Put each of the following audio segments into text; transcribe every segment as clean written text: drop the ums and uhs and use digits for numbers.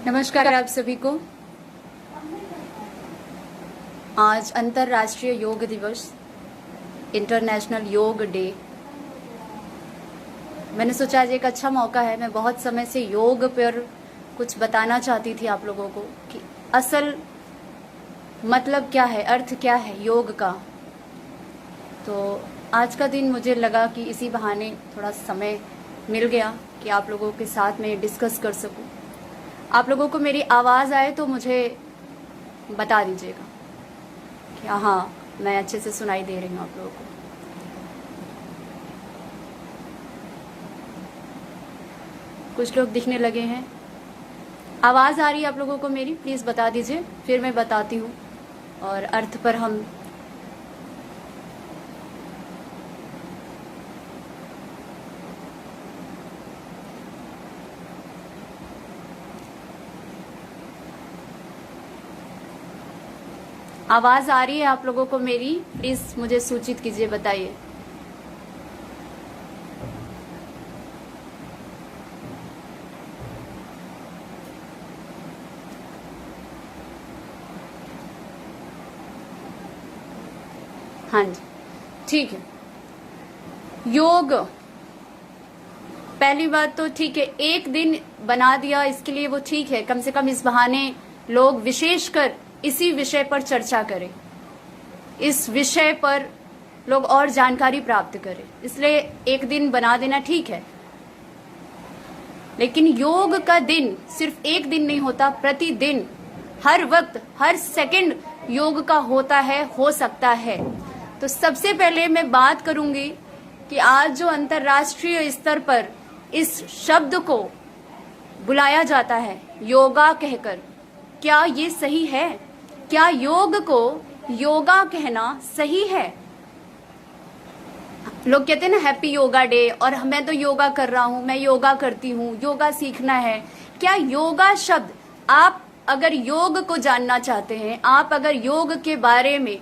नमस्कार आप सभी को। आज अंतर्राष्ट्रीय योग दिवस, इंटरनेशनल योग डे। मैंने सोचा आज एक अच्छा मौका है। मैं बहुत समय से योग पर कुछ बताना चाहती थी आप लोगों को कि असल मतलब क्या है, अर्थ क्या है योग का। तो आज का दिन मुझे लगा कि इसी बहाने थोड़ा समय मिल गया कि आप लोगों के साथ में डिस्कस कर सकूं। आप लोगों को मेरी आवाज़ आए तो मुझे बता दीजिएगा कि हाँ मैं अच्छे से सुनाई दे रही हूँ आप लोगों को। कुछ लोग दिखने लगे हैं। आवाज़ आ रही है आप लोगों को मेरी? प्लीज़ बता दीजिए, फिर मैं बताती हूँ और अर्थ पर हम आवाज़ आ रही है आप लोगों को मेरी? प्लीज़ मुझे सूचित कीजिए, बताइए। हाँ जी, ठीक है। योग, पहली बात तो ठीक है, एक दिन बना दिया इसके लिए वो ठीक है। कम से कम इस बहाने लोग विशेषकर इसी विषय पर चर्चा करें, इस विषय पर लोग और जानकारी प्राप्त करें, इसलिए एक दिन बना देना ठीक है। लेकिन योग का दिन सिर्फ एक दिन नहीं होता, प्रतिदिन, हर वक्त, हर सेकंड योग का होता है, हो सकता है। तो सबसे पहले मैं बात करूंगी कि आज जो अंतर्राष्ट्रीय स्तर पर इस शब्द को बुलाया जाता है योगा कहकर, क्या ये सही है? क्या योग को योगा कहना सही है? लोग कहते हैं ना हैप्पी योगा डे, और मैं तो योगा कर रहा हूं, मैं योगा करती हूं, योगा सीखना है। क्या योगा शब्द, आप अगर योग को जानना चाहते हैं, आप अगर योग के बारे में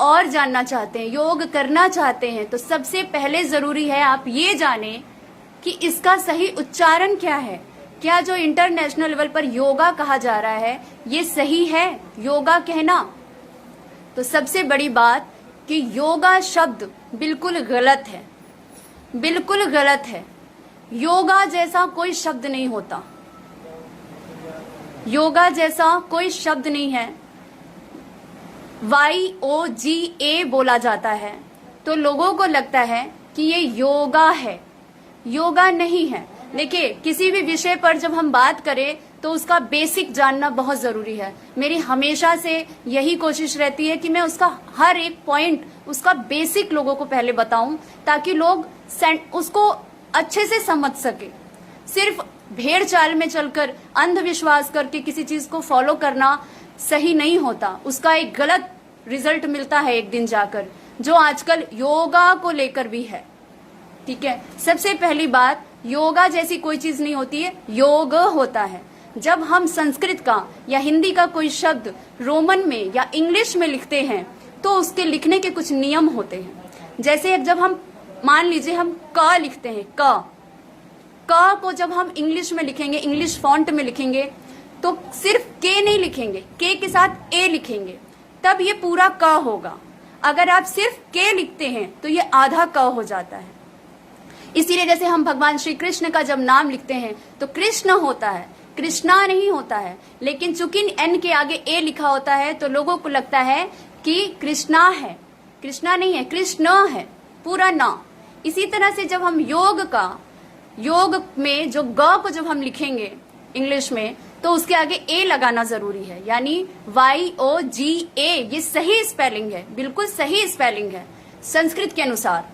और जानना चाहते हैं, योग करना चाहते हैं, तो सबसे पहले जरूरी है आप ये जानें कि इसका सही उच्चारण क्या है। क्या जो इंटरनेशनल लेवल पर योगा कहा जा रहा है ये सही है योगा कहना? तो सबसे बड़ी बात कि योगा शब्द बिल्कुल गलत है, बिल्कुल गलत है। योगा जैसा कोई शब्द नहीं होता, योगा जैसा कोई शब्द नहीं है। YOGA बोला जाता है तो लोगों को लगता है कि ये योगा है, योगा नहीं है। देखिए, किसी भी विषय पर जब हम बात करें तो उसका बेसिक जानना बहुत जरूरी है। मेरी हमेशा से यही कोशिश रहती है कि मैं उसका हर एक पॉइंट, उसका बेसिक लोगों को पहले बताऊं, ताकि लोग उसको अच्छे से समझ सके। सिर्फ भेड़ चाल में चलकर अंधविश्वास करके किसी चीज को फॉलो करना सही नहीं होता, उसका एक गलत रिजल्ट मिलता है एक दिन जाकर, जो आजकल योगा को लेकर भी है। ठीक है, सबसे पहली बात, योगा जैसी कोई चीज नहीं होती है, योग होता है। जब हम संस्कृत का या हिंदी का कोई शब्द रोमन में या इंग्लिश में लिखते हैं तो उसके लिखने के कुछ नियम होते हैं। जैसे जब हम, मान लीजिए हम क लिखते हैं, क को जब हम इंग्लिश में लिखेंगे, इंग्लिश फॉन्ट में लिखेंगे, तो सिर्फ के नहीं लिखेंगे, के के साथ ए लिखेंगे, तब ये पूरा क होगा। अगर आप सिर्फ के लिखते हैं तो ये आधा क हो जाता है। इसीलिए जैसे हम भगवान श्री कृष्ण का जब नाम लिखते हैं तो कृष्ण होता है, कृष्णा नहीं होता है। लेकिन चूंकि एन के आगे ए लिखा होता है तो लोगों को लगता है कि कृष्णा है, कृष्णा नहीं है, कृष्ण है, पूरा ना। इसी तरह से जब हम योग में जो ग को जब हम लिखेंगे इंग्लिश में तो उसके आगे ए लगाना जरूरी है, यानी YOGA। ये सही स्पेलिंग है, बिल्कुल सही स्पेलिंग है संस्कृत के अनुसार।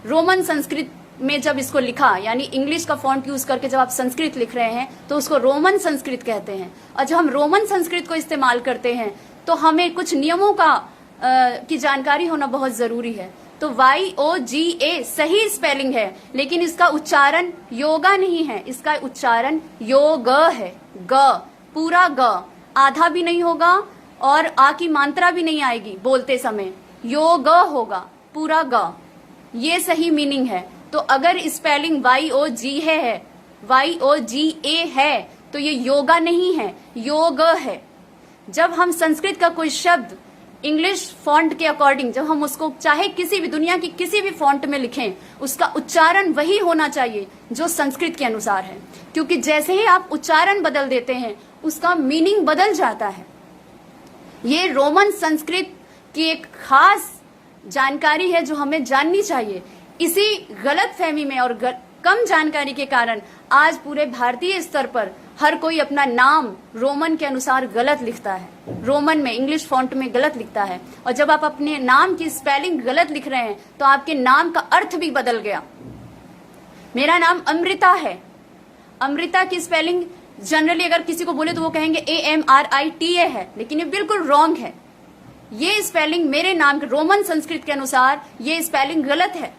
रोमन संस्कृत में जब इसको लिखा, यानी इंग्लिश का फॉन्ट यूज करके जब आप संस्कृत लिख रहे हैं तो उसको रोमन संस्कृत कहते हैं। और जब हम रोमन संस्कृत को इस्तेमाल करते हैं तो हमें कुछ नियमों की जानकारी होना बहुत जरूरी है। तो YOGA सही स्पेलिंग है, लेकिन इसका उच्चारण योगा नहीं है, इसका उच्चारण योग है। ग, पूरा ग, आधा भी नहीं होगा और आ की मात्रा भी नहीं आएगी बोलते समय, योग होगा, पूरा ग। ये सही मीनिंग है। तो अगर स्पेलिंग YOGA है तो ये योगा नहीं है, योग है। जब हम संस्कृत का कोई शब्द इंग्लिश फॉन्ट के अकॉर्डिंग, जब हम उसको चाहे किसी भी दुनिया की किसी भी फॉन्ट में लिखें, उसका उच्चारण वही होना चाहिए जो संस्कृत के अनुसार है, क्योंकि जैसे ही आप उच्चारण बदल देते हैं उसका मीनिंग बदल जाता है। ये रोमन संस्कृत की एक खास जानकारी है जो हमें जाननी चाहिए। इसी गलत फहमी में और कम जानकारी के कारण आज पूरे भारतीय स्तर पर हर कोई अपना नाम रोमन के अनुसार गलत लिखता है, रोमन में इंग्लिश फॉन्ट में गलत लिखता है। और जब आप अपने नाम की स्पेलिंग गलत लिख रहे हैं तो आपके नाम का अर्थ भी बदल गया। मेरा नाम अमृता है, अमृता की स्पेलिंग जनरली अगर किसी को बोले तो वो कहेंगे AMRITA है, लेकिन ये बिल्कुल रॉन्ग है। ये स्पेलिंग मेरे नाम के रोमन संस्कृत के अनुसार ये स्पेलिंग गलत है।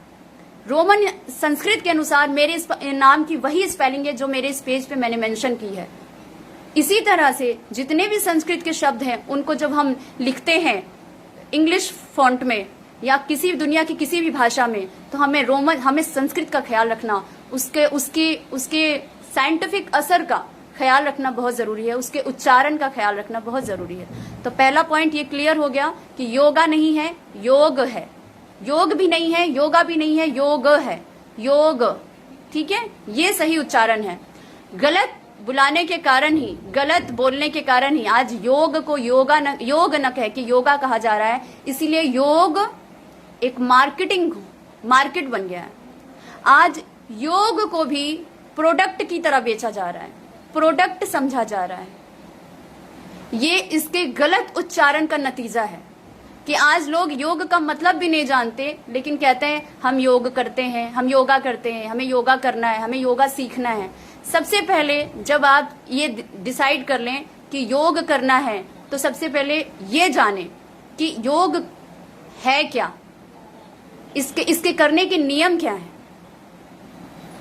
रोमन संस्कृत के अनुसार मेरे नाम की वही स्पेलिंग है जो मेरे इस पेज पे मैंने मेंशन की है। इसी तरह से जितने भी संस्कृत के शब्द हैं उनको जब हम लिखते हैं इंग्लिश फॉन्ट में या किसी दुनिया की किसी भी भाषा में, तो हमें संस्कृत का ख्याल रखना, उसके साइंटिफिक असर का ख्याल रखना बहुत जरूरी है, उसके उच्चारण का ख्याल रखना बहुत जरूरी है। तो पहला पॉइंट ये क्लियर हो गया कि योगा नहीं है, योग है। योग भी नहीं है, योगा भी नहीं है, योग है, योग। ठीक है, ये सही उच्चारण है। गलत बुलाने के कारण ही, गलत बोलने के कारण ही आज योग को योग न कह के योगा कहा जा रहा है। इसीलिए योग एक मार्केट बन गया है। आज योग को भी प्रोडक्ट की तरह बेचा जा रहा है, प्रोडक्ट समझा जा रहा है। ये इसके गलत उच्चारण का नतीजा है कि आज लोग योग का मतलब भी नहीं जानते, लेकिन कहते हैं हम योग करते हैं, हम योगा करते हैं, हमें योगा करना है, हमें योगा सीखना है। सबसे पहले जब आप ये डिसाइड कर लें कि योग करना है तो सबसे पहले ये जानें कि योग है क्या, इसके करने के नियम क्या हैं।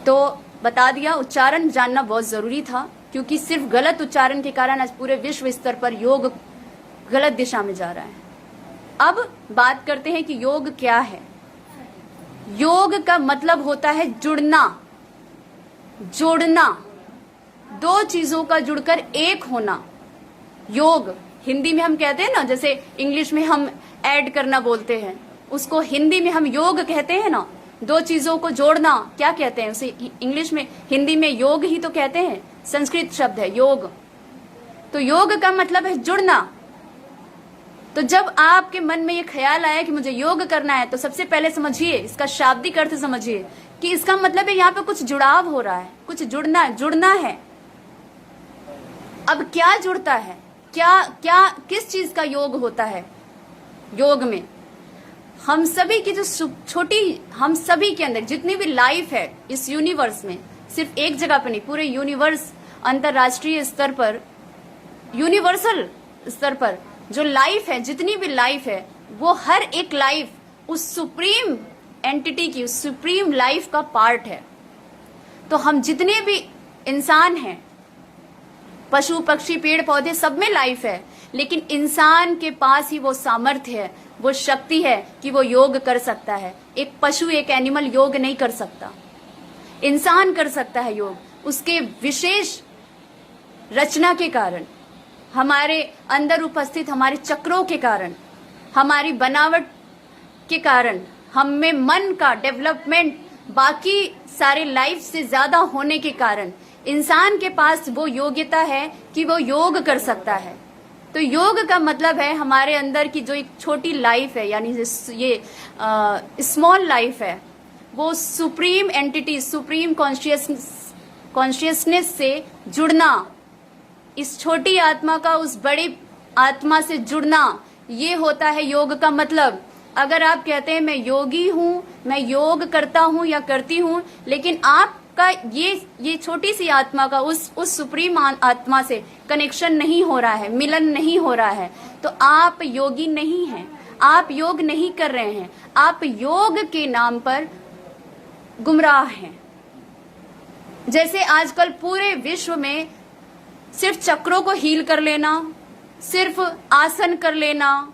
तो बता दिया, उच्चारण जानना बहुत जरूरी था, क्योंकि सिर्फ गलत उच्चारण के कारण आज पूरे विश्व स्तर पर योग गलत दिशा में जा रहा है। अब बात करते हैं कि योग क्या है। योग का मतलब होता है जुड़ना, दो चीजों का जुड़कर एक होना। योग हिंदी में हम कहते हैं ना, जैसे इंग्लिश में हम ऐड करना बोलते हैं, उसको हिंदी में हम योग कहते हैं ना। दो चीजों को जोड़ना क्या कहते हैं उसे इंग्लिश में, हिंदी में योग ही तो कहते हैं, संस्कृत शब्द है योग। तो योग का मतलब है जुड़ना। तो जब आपके मन में ये ख्याल आया कि मुझे योग करना है, तो सबसे पहले समझिए, इसका शाब्दिक अर्थ समझिए कि इसका मतलब है यहाँ पे कुछ जुड़ाव हो रहा है, कुछ जुड़ना है। अब क्या जुड़ता है, किस चीज का योग होता है। योग में हम सभी की जो हम सभी के अंदर जितनी भी लाइफ है इस यूनिवर्स में, सिर्फ एक जगह पर नहीं, पूरे यूनिवर्स, अंतरराष्ट्रीय स्तर पर, यूनिवर्सल स्तर पर जो लाइफ है, जितनी भी लाइफ है, वो हर एक लाइफ उस सुप्रीम एंटिटी की, उस सुप्रीम लाइफ का पार्ट है। तो हम जितने भी इंसान हैं, पशु पक्षी पेड़ पौधे, सब में लाइफ है, लेकिन इंसान के पास ही वो सामर्थ्य है, वो शक्ति है कि वो योग कर सकता है। एक पशु, एक एनिमल योग नहीं कर सकता, इंसान कर सकता है योग। उसके विशेष रचना के कारण, हमारे अंदर उपस्थित हमारे चक्रों के कारण, हमारी बनावट के कारण, हम में मन का डेवलपमेंट बाकी सारे लाइफ से ज्यादा होने के कारण इंसान के पास वो योग्यता है कि वो योग कर सकता है। तो योग का मतलब है हमारे अंदर की जो एक छोटी लाइफ है, यानी ये स्मॉल लाइफ है, वो सुप्रीम एंटिटी, सुप्रीम कॉन्शियसनेस से जुड़ना, इस छोटी आत्मा का उस बड़ी आत्मा से जुड़ना, ये होता है योग का मतलब। अगर आप कहते हैं मैं योगी हूँ, मैं योग करता हूँ या करती हूँ, लेकिन आपका ये छोटी सी आत्मा का उस सुप्रीम आत्मा से कनेक्शन नहीं हो रहा है, मिलन नहीं हो रहा है, तो आप योगी नहीं हैं, आप योग नहीं कर रहे हैं, आप योग के नाम पर गुमराह हैं। जैसे आजकल पूरे विश्व में सिर्फ चक्रों को हील कर लेना, सिर्फ आसन कर लेना,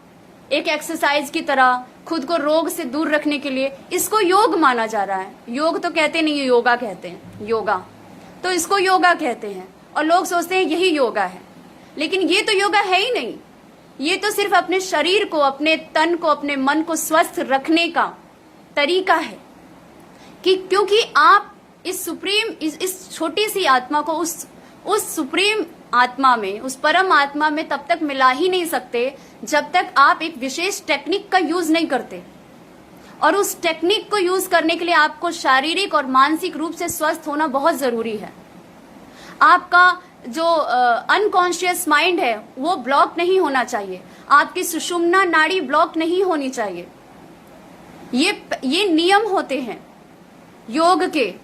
एक एक्सरसाइज की तरह खुद को रोग से दूर रखने के लिए, इसको योग माना जा रहा है। योग तो कहते नहीं, योगा कहते हैं, योगा तो इसको योगा कहते हैं। और लोग सोचते हैं यही योगा है, लेकिन ये तो योगा है ही नहीं। ये तो सिर्फ अपने शरीर को, अपने तन को, अपने मन को स्वस्थ रखने का तरीका है। कि क्योंकि आप इस सुप्रीम, इस छोटी सी आत्मा को उस सुप्रीम आत्मा में, उस परम आत्मा में तब तक मिला ही नहीं सकते जब तक आप एक विशेष टेक्निक का यूज नहीं करते। और उस टेक्निक को यूज करने के लिए आपको शारीरिक और मानसिक रूप से स्वस्थ होना बहुत जरूरी है। आपका जो अनकॉन्शियस माइंड है वो ब्लॉक नहीं होना चाहिए, आपकी सुषुम्ना नाड़ी ब्लॉक नहीं होनी चाहिए। ये नियम होते हैं योग के।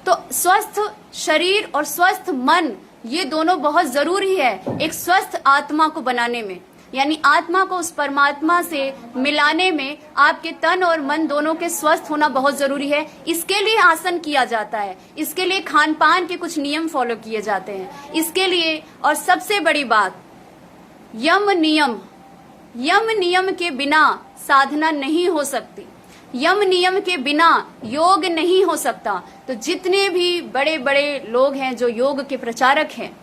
तो स्वस्थ शरीर और स्वस्थ मन, ये दोनों बहुत जरूरी है एक स्वस्थ आत्मा को बनाने में, यानी आत्मा को उस परमात्मा से मिलाने में आपके तन और मन दोनों के स्वस्थ होना बहुत जरूरी है। इसके लिए आसन किया जाता है, इसके लिए खान पान के कुछ नियम फॉलो किए जाते हैं, इसके लिए। और सबसे बड़ी बात, यम नियम के बिना साधना नहीं हो सकती, यम नियम के बिना योग नहीं हो सकता। तो जितने भी बड़े बड़े लोग हैं जो योग के प्रचारक हैं,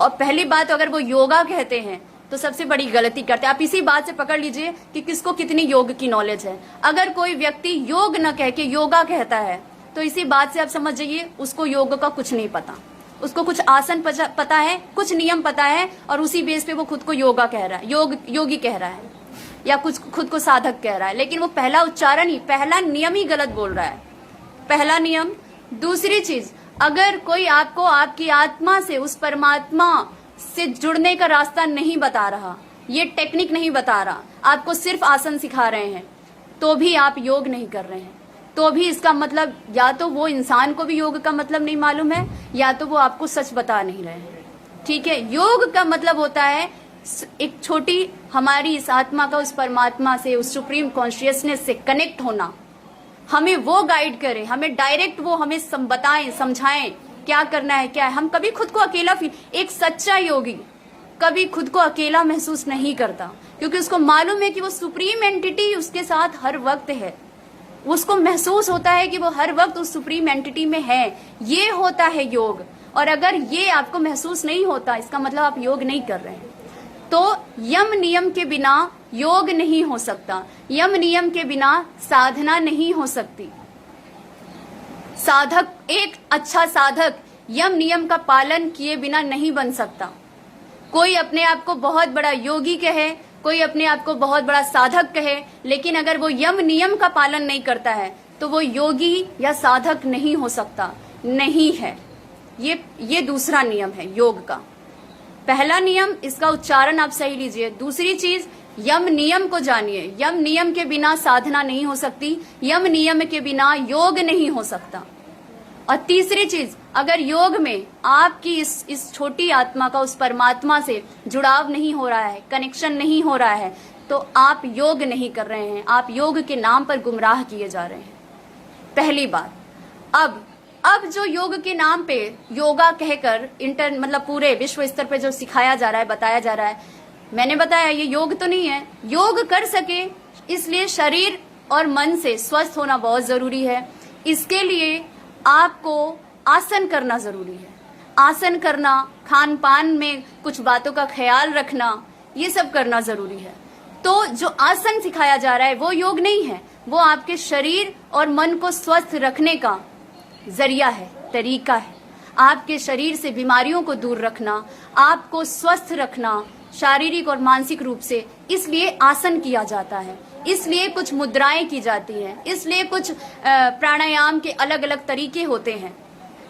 और पहली बात अगर वो योगा कहते हैं तो सबसे बड़ी गलती करते हैं। आप इसी बात से पकड़ लीजिए कि किसको कितनी योग की नॉलेज है। अगर कोई व्यक्ति योग न कह के योगा कहता है तो इसी बात से आप समझ जाइए उसको योग का कुछ नहीं पता। उसको कुछ आसन पता है, कुछ नियम पता है, और उसी बेस पे वो खुद को योगा कह रहा है, योगी कह रहा है, या कुछ खुद को साधक कह रहा है, लेकिन वो पहला उच्चारण ही, पहला नियम ही गलत बोल रहा है। पहला नियम। दूसरी चीज, अगर कोई आपको आपकी आत्मा से, उस परमात्मा से जुड़ने का रास्ता नहीं बता रहा, ये टेक्निक नहीं बता रहा, आपको सिर्फ आसन सिखा रहे हैं, तो भी आप योग नहीं कर रहे हैं, तो भी इसका मतलब या तो वो इंसान को भी योग का मतलब नहीं मालूम है, या तो वो आपको सच बता नहीं रहे हैं। ठीक है, योग का मतलब होता है एक छोटी हमारी इस आत्मा का उस परमात्मा से, उस सुप्रीम कॉन्शियसनेस से कनेक्ट होना। हमें वो गाइड करे, हमें डायरेक्ट वो हमें बताएं, समझाएं क्या करना है, क्या है। हम कभी खुद को अकेला एक सच्चा योगी कभी खुद को अकेला महसूस नहीं करता, क्योंकि उसको मालूम है कि वो सुप्रीम एंटिटी उसके साथ हर वक्त है। उसको महसूस होता है कि वो हर वक्त उस सुप्रीम एंटिटी में है। ये होता है योग। और अगर ये आपको महसूस नहीं होता, इसका मतलब आप योग नहीं कर रहे हैं। तो यम नियम के बिना योग नहीं हो सकता, यम नियम के बिना साधना नहीं हो सकती। साधक, एक अच्छा साधक यम नियम का पालन किए बिना नहीं बन सकता। कोई अपने आप को बहुत बड़ा योगी कहे, कोई अपने आप को बहुत बड़ा साधक कहे, लेकिन अगर वो यम नियम का पालन नहीं करता है तो वो योगी या साधक नहीं हो सकता, नहीं है। ये दूसरा नियम है योग का। पहला नियम, इसका उच्चारण आप सही लीजिए। दूसरी चीज, यम नियम को जानिए। यम नियम के बिना साधना नहीं हो सकती, यम नियम के बिना योग नहीं हो सकता। और तीसरी चीज, अगर योग में आपकी इस छोटी आत्मा का उस परमात्मा से जुड़ाव नहीं हो रहा है, कनेक्शन नहीं हो रहा है, तो आप योग नहीं कर रहे हैं, आप योग के नाम पर गुमराह किए जा रहे हैं। पहली बात। अब जो योग के नाम पे योगा कहकर मतलब पूरे विश्व स्तर पे जो सिखाया जा रहा है, बताया जा रहा है, मैंने बताया ये योग तो नहीं है। योग कर सके इसलिए शरीर और मन से स्वस्थ होना बहुत जरूरी है। इसके लिए आपको आसन करना जरूरी है। आसन करना, खान पान में कुछ बातों का ख्याल रखना, ये सब करना जरूरी है। तो जो आसन सिखाया जा रहा है वो योग नहीं है, वो आपके शरीर और मन को स्वस्थ रखने का जरिया है, तरीका है। आपके शरीर से बीमारियों को दूर रखना, आपको स्वस्थ रखना शारीरिक और मानसिक रूप से, इसलिए आसन किया जाता है, इसलिए कुछ मुद्राएं की जाती हैं, इसलिए कुछ प्राणायाम के अलग अलग तरीके होते हैं।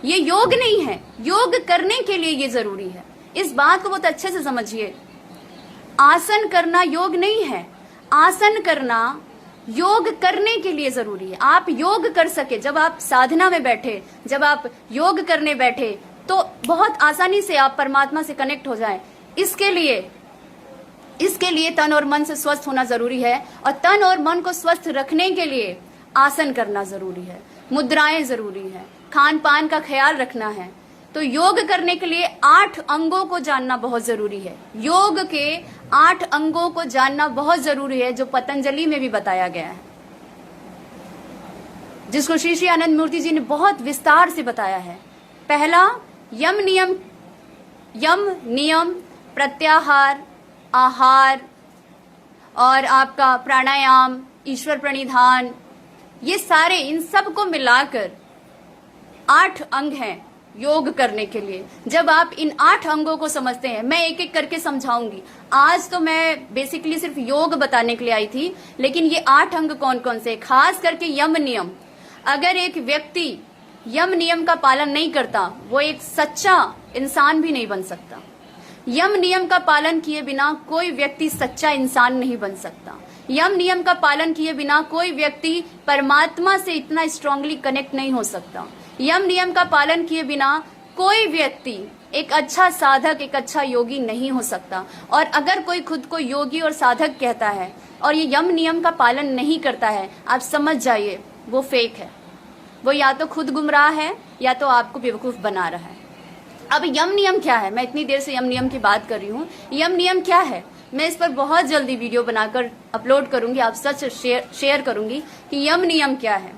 ये योग नहीं है, योग करने के लिए ये जरूरी है। इस बात को बहुत अच्छे से समझिए। आसन करना योग नहीं है, आसन करना योग करने के लिए जरूरी है। आप योग कर सके, जब आप साधना में बैठे, जब आप योग करने बैठे, तो बहुत आसानी से आप परमात्मा से कनेक्ट हो जाएं। इसके लिए तन और मन से स्वस्थ होना जरूरी है, और तन और मन को स्वस्थ रखने के लिए आसन करना जरूरी है, मुद्राएं जरूरी है, खान पान का ख्याल रखना है। तो योग करने के लिए 8 अंगों को जानना बहुत जरूरी है। योग के 8 अंगों को जानना बहुत जरूरी है, जो पतंजलि में भी बताया गया है, जिसको श्री श्री आनंद मूर्ति जी ने बहुत विस्तार से बताया है। पहला, यम नियम, प्रत्याहार, आहार और आपका प्राणायाम, ईश्वर प्रणिधान, ये सारे इन सब को मिलाकर 8 अंग हैं योग करने के लिए। जब आप इन 8 अंगों को समझते हैं, मैं एक एक करके समझाऊंगी। आज तो मैं बेसिकली सिर्फ योग बताने के लिए आई थी, लेकिन ये 8 अंग कौन कौन से, खास करके यम नियम। अगर एक व्यक्ति यम नियम का पालन नहीं करता, वो एक सच्चा इंसान भी नहीं बन सकता। यम नियम का पालन किए बिना कोई व्यक्ति सच्चा इंसान नहीं बन सकता। यम नियम का पालन किए बिना कोई व्यक्ति परमात्मा से इतना स्ट्रांगली कनेक्ट नहीं हो सकता। यम नियम का पालन किए बिना कोई व्यक्ति एक अच्छा साधक, एक अच्छा योगी नहीं हो सकता। और अगर कोई खुद को योगी और साधक कहता है और ये यम नियम का पालन नहीं करता है, आप समझ जाइए वो फेक है। वो या तो खुद गुमराह है या तो आपको बेवकूफ बना रहा है। अब यम नियम क्या है? मैं इतनी देर से यम नियम की बात कर रही हूँ। यम नियम क्या है? मैं इस पर बहुत जल्दी वीडियो बनाकर अपलोड करूंगी, आप सच शेयर करूंगी कि यम नियम क्या है।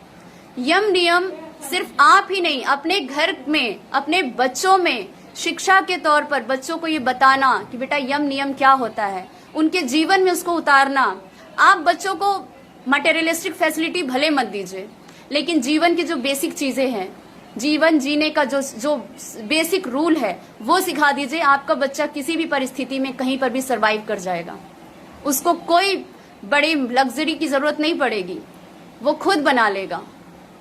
यम नियम सिर्फ आप ही नहीं, अपने घर में, अपने बच्चों में शिक्षा के तौर पर बच्चों को ये बताना कि बेटा यम नियम क्या होता है, उनके जीवन में उसको उतारना। आप बच्चों को मटेरियलिस्टिक फैसिलिटी भले मत दीजिए, लेकिन जीवन की जो बेसिक चीजें हैं, जीवन जीने का जो बेसिक रूल है, वो सिखा दीजिए। आपका बच्चा किसी भी परिस्थिति में कहीं पर भी सरवाइव कर जाएगा। उसको कोई बड़ी लग्जरी की जरूरत नहीं पड़ेगी, वो खुद बना लेगा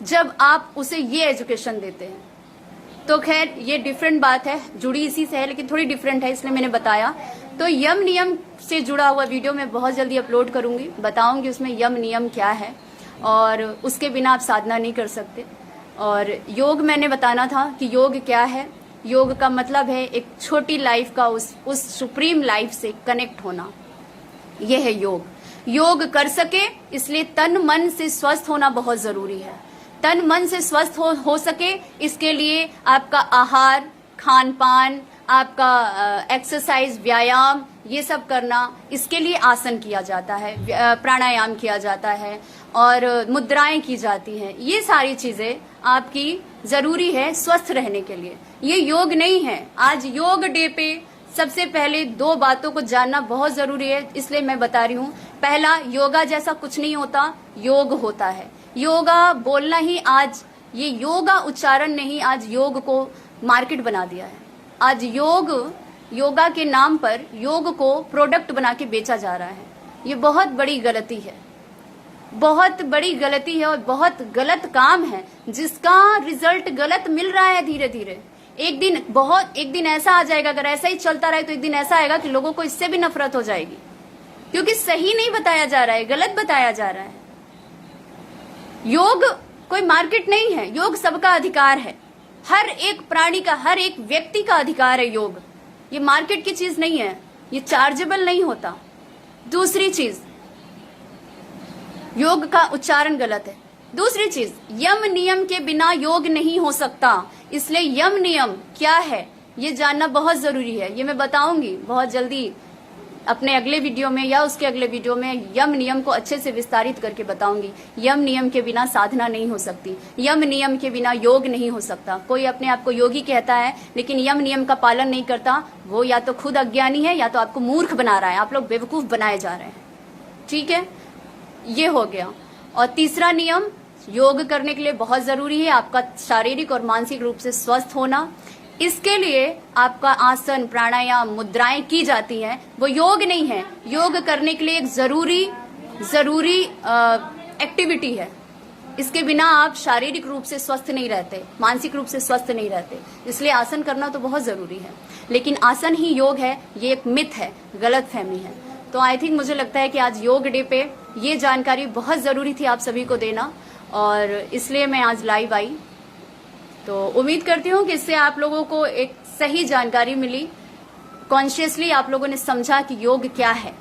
जब आप उसे ये एजुकेशन देते हैं। तो खैर ये डिफरेंट बात है, जुड़ी इसी से है लेकिन थोड़ी डिफरेंट है, इसलिए मैंने बताया। तो यम नियम से जुड़ा हुआ वीडियो मैं बहुत जल्दी अपलोड करूंगी, बताऊंगी उसमें यम नियम क्या है और उसके बिना आप साधना नहीं कर सकते। और योग मैंने बताना था कि योग क्या है। योग का मतलब है एक छोटी लाइफ का उस सुप्रीम लाइफ से कनेक्ट होना, यह है योग। योग कर सके इसलिए तन मन से स्वस्थ होना बहुत जरूरी है। तन मन से स्वस्थ हो सके इसके लिए आपका आहार, खान पान, आपका एक्सरसाइज, व्यायाम, ये सब करना। इसके लिए आसन किया जाता है, प्राणायाम किया जाता है और मुद्राएं की जाती हैं। ये सारी चीजें आपकी जरूरी है स्वस्थ रहने के लिए। ये योग नहीं है। आज योग डे पे सबसे पहले 2 बातों को जानना बहुत जरूरी है, इसलिए मैं बता रही हूँ। पहला, योगा जैसा कुछ नहीं होता, योग होता है। योगा बोलना ही आज, ये योगा उच्चारण नहीं, आज योग को मार्केट बना दिया है। आज योगा के नाम पर योग को प्रोडक्ट बना के बेचा जा रहा है। ये बहुत बड़ी गलती है, बहुत बड़ी गलती है और बहुत गलत काम है, जिसका रिजल्ट गलत मिल रहा है धीरे धीरे। एक दिन ऐसा आ जाएगा, अगर ऐसा ही चलता रहे तो एक दिन ऐसा आएगा कि लोगों को इससे भी नफरत हो जाएगी, क्योंकि सही नहीं बताया जा रहा है, गलत बताया जा रहा है। योग कोई मार्केट नहीं है, योग सबका अधिकार है। हर एक प्राणी का, हर एक व्यक्ति का अधिकार है योग। ये मार्केट की चीज नहीं है, ये चार्जेबल नहीं होता। दूसरी चीज, योग का उच्चारण गलत है। दूसरी चीज, यम नियम के बिना योग नहीं हो सकता, इसलिए यम नियम क्या है ये जानना बहुत जरूरी है। ये मैं बताऊंगी बहुत जल्दी अपने अगले वीडियो में या उसके अगले वीडियो में। यम नियम को अच्छे से विस्तारित करके बताऊंगी। यम नियम के बिना साधना नहीं हो सकती, यम नियम के बिना योग नहीं हो सकता। कोई अपने आप को योगी कहता है लेकिन यम नियम का पालन नहीं करता, वो या तो खुद अज्ञानी है या तो आपको मूर्ख बना रहा है। आप लोग बेवकूफ बनाए जा रहे हैं, ठीक है। ये हो गया। और तीसरा नियम, योग करने के लिए बहुत जरूरी है आपका शारीरिक और मानसिक रूप से स्वस्थ होना। इसके लिए आपका आसन, प्राणायाम, मुद्राएं की जाती हैं, वो योग नहीं है। योग करने के लिए एक जरूरी एक्टिविटी है। इसके बिना आप शारीरिक रूप से स्वस्थ नहीं रहते, मानसिक रूप से स्वस्थ नहीं रहते, इसलिए आसन करना तो बहुत जरूरी है। लेकिन आसन ही योग है, ये एक मिथ है, गलत फहमी है। तो आई थिंक, मुझे लगता है कि आज योग डे पे ये जानकारी बहुत जरूरी थी आप सभी को देना, और इसलिए मैं आज लाइव आई। तो उम्मीद करती हूँ कि इससे आप लोगों को एक सही जानकारी मिली, कॉन्शियसली आप लोगों ने समझा कि योग क्या है।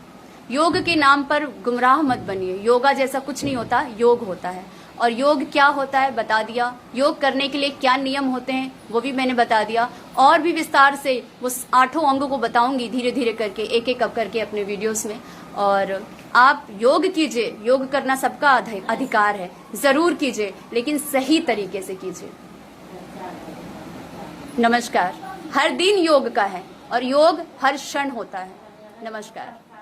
योग के नाम पर गुमराह मत बनिए, योगा जैसा कुछ नहीं होता, योग होता है। और योग क्या होता है बता दिया, योग करने के लिए क्या नियम होते हैं वो भी मैंने बता दिया, और भी विस्तार से वो 8 अंगों को बताऊंगी धीरे धीरे करके, एक एक करके अपने वीडियोस में। और आप योग कीजिए, योग करना सबका अधिकार है, जरूर कीजिए, लेकिन सही तरीके से कीजिए। नमस्कार। हर दिन योग का है और योग हर क्षण होता है। नमस्कार।